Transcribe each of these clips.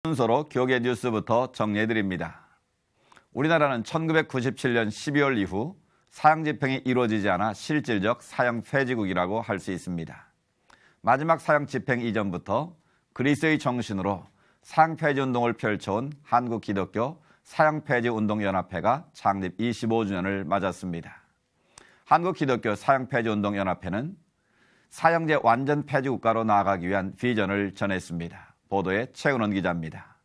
순서로 교계 뉴스부터 정리해드립니다. 우리나라는 1997년 12월 이후 사형 집행이 이루어지지 않아 실질적 사형 폐지국이라고 할 수 있습니다. 마지막 사형 집행 이전부터 그리스의 정신으로 사형 폐지 운동을 펼쳐온 한국기독교 사형 폐지 운동연합회가 창립 25주년을 맞았습니다. 한국기독교 사형 폐지 운동연합회는 사형제 완전 폐지 국가로 나아가기 위한 비전을 전했습니다. 보도에 최은원 기자입니다.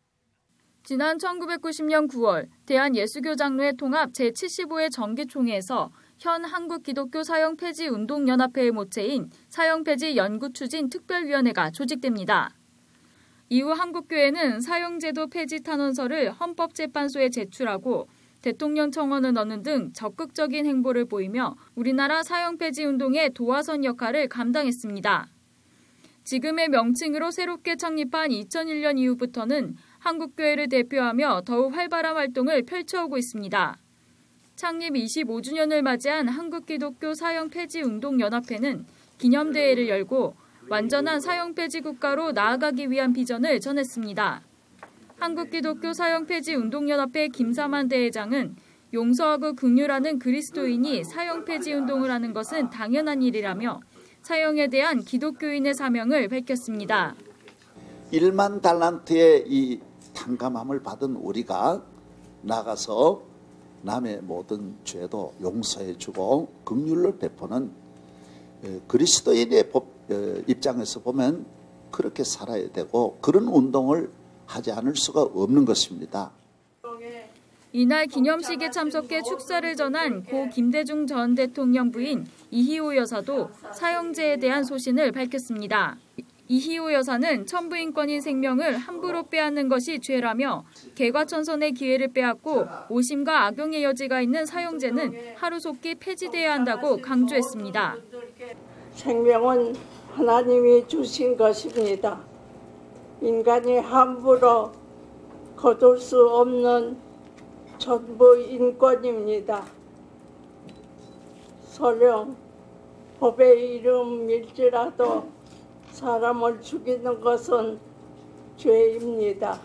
지난 1990년 9월 대한예수교장로회 통합 제75회 정기총회에서 현 한국기독교 사형폐지운동연합회의 모체인 사형폐지 연구추진 특별위원회가 조직됩니다. 이후 한국교회는 사형제도 폐지 탄원서를 헌법재판소에 제출하고 대통령 청원을 넣는 등 적극적인 행보를 보이며 우리나라 사형폐지 운동의 도화선 역할을 감당했습니다. 지금의 명칭으로 새롭게 창립한 2001년 이후부터는 한국교회를 대표하며 더욱 활발한 활동을 펼쳐오고 있습니다. 창립 25주년을 맞이한 한국기독교 사형폐지운동연합회는 기념대회를 열고 완전한 사형폐지 국가로 나아가기 위한 비전을 전했습니다. 한국기독교 사형폐지운동연합회 김사만 대회장은 용서하고 긍휼하는 그리스도인이 사형폐지 운동을 하는 것은 당연한 일이라며 사형에 대한 기독교인의 사명을 밝혔습니다. 1만 달란트의 이 탕감함을 받은 우리가 나가서 남의 모든 죄도 용서해주고 긍휼을 베푸는 그리스도인의 입장에서 보면 그렇게 살아야 되고 그런 운동을 하지 않을 수가 없는 것입니다. 이날 기념식에 참석해 축사를 전한 고 김대중 전 대통령 부인 이희호 여사도 사형제에 대한 소신을 밝혔습니다. 이희호 여사는 천부인권인 생명을 함부로 빼앗는 것이 죄라며 개과천선의 기회를 빼앗고 오심과 악용의 여지가 있는 사형제는 하루속히 폐지돼야 한다고 강조했습니다. 생명은 하나님이 주신 것입니다. 인간이 함부로 거둘 수 없는 전부 인권입니다. 설령 법의 이름일지라도 사람을 죽이는 것은 죄입니다.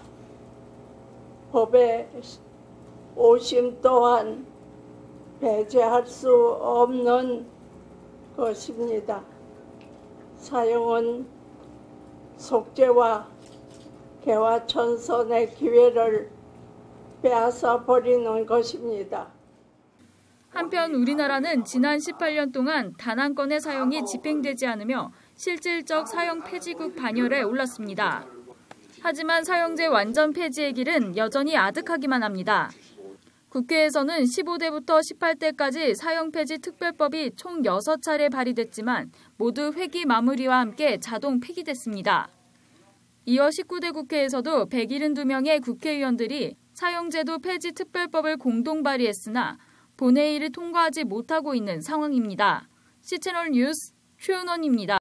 법의 오심 또한 배제할 수 없는 것입니다. 사형은 속죄와 개화천선의 기회를 빼앗아 버리는 것입니다. 한편 우리나라는 지난 18년 동안 단 한 건의 사형이 집행되지 않으며 실질적 사형 폐지국 반열에 올랐습니다. 하지만 사형제 완전 폐지의 길은 여전히 아득하기만 합니다. 국회에서는 15대부터 18대까지 사형 폐지 특별법이 총 6차례 발의됐지만 모두 회기 마무리와 함께 자동 폐기됐습니다. 이어 19대 국회에서도 172명의 국회의원들이 사형제도 폐지 특별법을 공동 발의했으나 본회의를 통과하지 못하고 있는 상황입니다. CCTV 뉴스 최은원입니다.